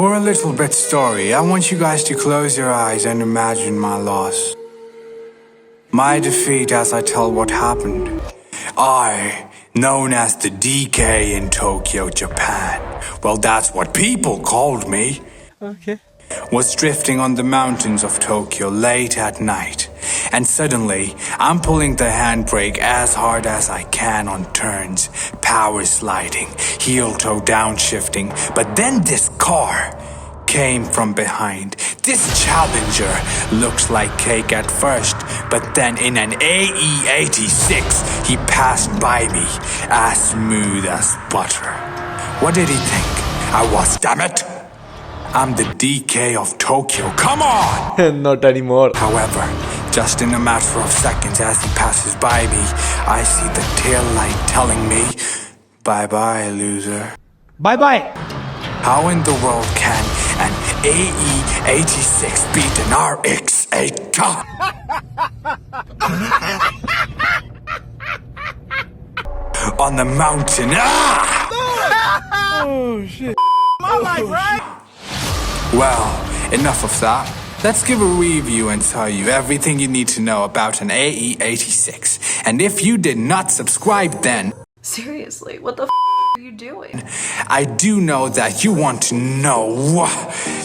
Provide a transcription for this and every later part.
For a little bit story, I want you guys to close your eyes and imagine my loss. My defeat as I tell what happened. I, known as the DK in Tokyo, Japan, well, that's what people called me. Okay. Was drifting on the mountains of Tokyo late at night, and suddenly I'm pulling the handbrake as hard as I can on turns, power sliding, heel toe downshifting, but then this car came from behind. This Challenger looks like cake at first, but then in an AE86 he passed by me as smooth as butter. What did he think I was, damn it? I'm the DK of Tokyo, come on! Not anymore. However, just in a matter of seconds as he passes by me, I see the tail light telling me, bye-bye, loser. Bye-bye. How in the world can an AE86 beat an RX-8 car? On the mountain, Oh shit. My life, right? Well, enough of that. Let's give a review and tell you everything you need to know about an AE86. And if you did not subscribe then... Seriously, what the are you doing? I do know that you want to know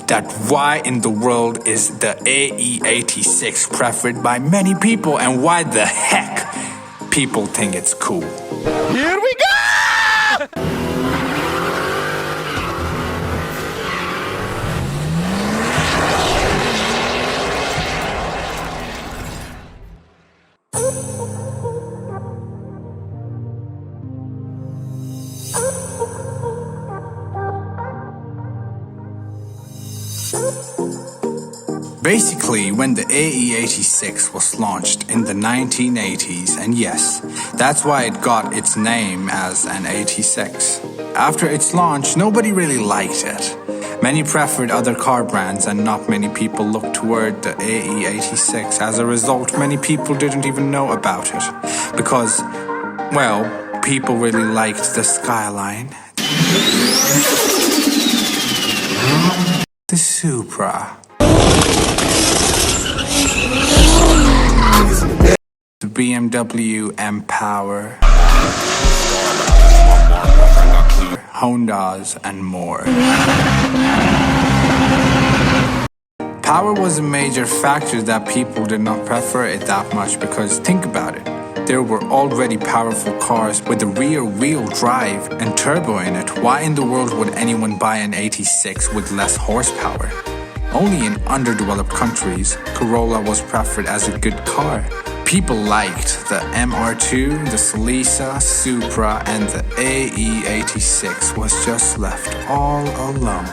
that why in the world is the AE86 preferred by many people and why the heck people think it's cool. Here we go! Basically, when the AE86 was launched in the 1980s, and yes, that's why it got its name as an 86. After its launch, nobody really liked it. Many preferred other car brands and not many people looked toward the AE86. As a result, many people didn't even know about it. Because, well, people really liked the Skyline. The Supra. The BMW M-Power, Hondas, and more. Power was a major factor that people did not prefer it that much because, think about it, there were already powerful cars with a rear-wheel drive and turbo in it. Why in the world would anyone buy an 86 with less horsepower? Only in underdeveloped countries, Corolla was preferred as a good car. People liked the MR2, the Celica, Supra, and the AE86 was just left all alone.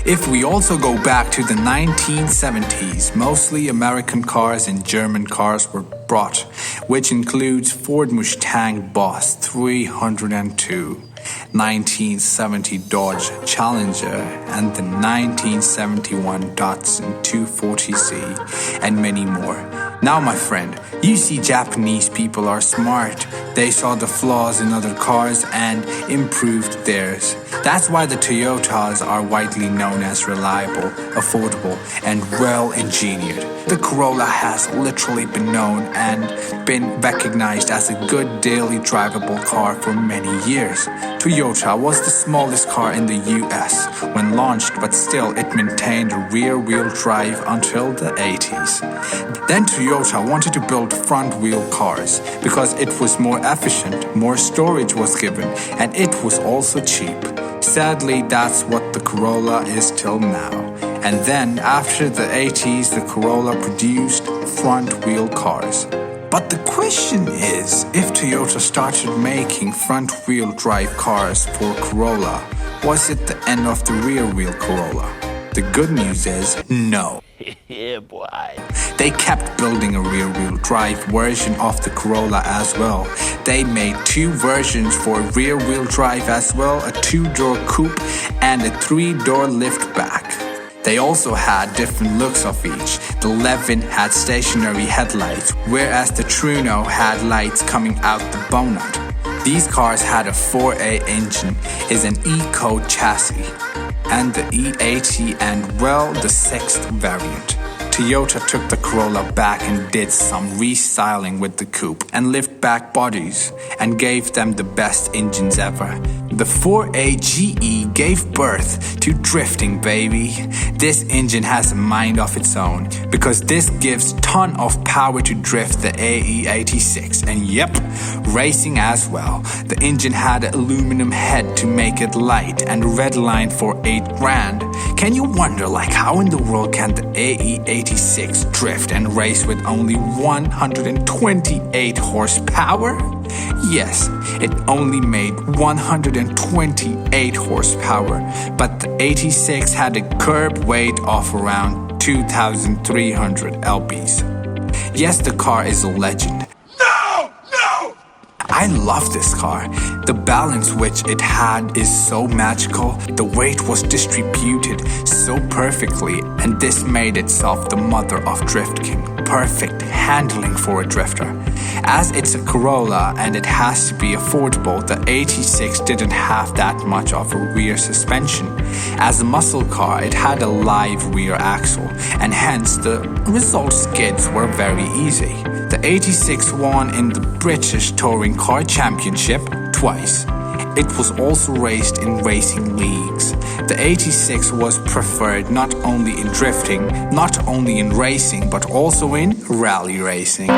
If we also go back to the 1970s, mostly American cars and German cars were brought, which includes Ford Mustang Boss 302, 1970 Dodge Challenger, and the 1971 Datsun 240Z, and many more. Now, my friend, you see Japanese people are smart. They saw the flaws in other cars and improved theirs. That's why the Toyotas are widely known as reliable, affordable, and well-engineered. The Corolla has literally been known and been recognized as a good daily drivable car for many years. Toyota was the smallest car in the US when launched, but still it maintained a rear-wheel drive until the 80s. Then Toyota wanted to build front-wheel cars because it was more efficient, more storage was given, and it was also cheap. Sadly, that's what the Corolla is till now. And then, after the 80s, the Corolla produced front-wheel cars. But the question is, if Toyota started making front-wheel drive cars for Corolla, was it the end of the rear-wheel Corolla? The good news is, no. Yeah, boy. They kept building a rear-wheel drive version of the Corolla as well. They made two versions for rear-wheel drive as well, a 2-door coupe and a 3-door liftback. They also had different looks of each. The Levin had stationary headlights, whereas the Truno had lights coming out the bonnet. These cars had a 4A engine, is an E-Code chassis. and the E80 and, well, the 6th variant. Toyota took the Corolla back and did some restyling with the coupe and lift-back bodies and gave them the best engines ever. The 4AGE gave birth to drifting, baby. This engine has a mind of its own because this gives ton of power to drift the AE86 and yep, racing as well. The engine had an aluminum head to make it light and a red line for 8 grand. Can you wonder like how in the world can the AE86 drift and race with only 128 horsepower? Yes, it only made 128 horsepower, but the 86 had a curb weight of around 2,300 lbs. Yes, the car is a legend. I love this car. The balance which it had is so magical. The weight was distributed so perfectly, and this made itself the mother of drifting. Perfect handling for a drifter. As it's a Corolla and it has to be affordable, the 86 didn't have that much of a rear suspension. As a muscle car, it had a live rear axle, and hence the result skids were very easy. The 86 won in the British Touring Car Championship twice. It was also raced in racing leagues. The 86 was preferred not only in drifting, not only in racing, but also in rally racing.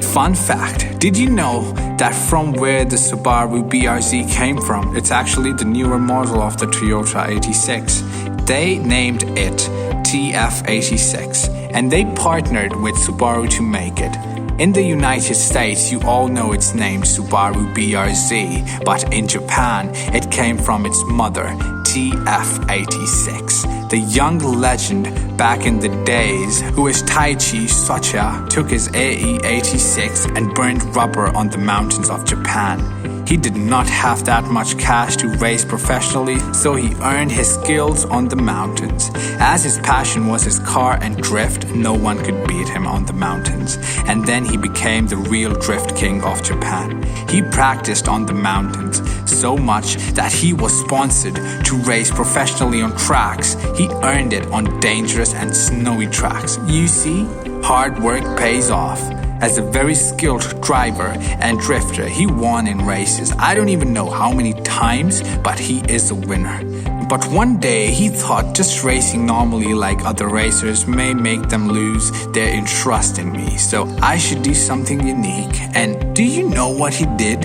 Fun fact, did you know that from where the Subaru BRZ came from, it's actually the newer model of the Toyota 86. They named it TF86 and they partnered with Subaru to make it. In the United States, you all know it's named Subaru BRZ, but in Japan, it came from its mother, TF86. The young legend back in the days, who is Taichi Socha, took his AE86 and burned rubber on the mountains of Japan. He did not have that much cash to race professionally, so he earned his skills on the mountains. As his passion was his car and drift, no one could beat him on the mountains. And then he became the real drift king of Japan. He practiced on the mountains so much that he was sponsored to race professionally on tracks. He earned it on dangerous and snowy tracks. You see, hard work pays off. As a very skilled driver and drifter, he won in races. I don't even know how many times, but he is a winner. But one day he thought just racing normally like other racers may make them lose their interest in me. So I should do something unique. And do you know what he did?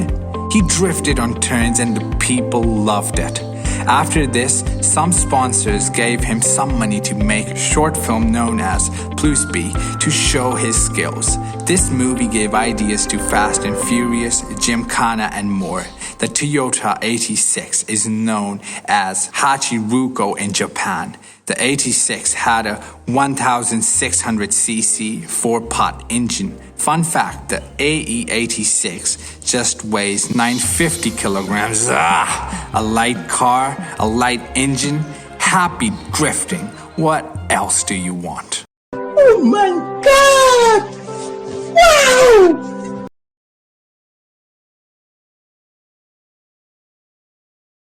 He drifted on turns and the people loved it. After this, some sponsors gave him some money to make a short film known as Plusby to show his skills. This movie gave ideas to Fast and Furious, Gymkhana and more. The Toyota 86 is known as Hachiruko in Japan. The 86 had a 1600cc 4-pot engine. Fun fact, the AE86 just weighs 950 kilograms. A light car, a light engine, happy drifting. What else do you want? Oh my God! Wow!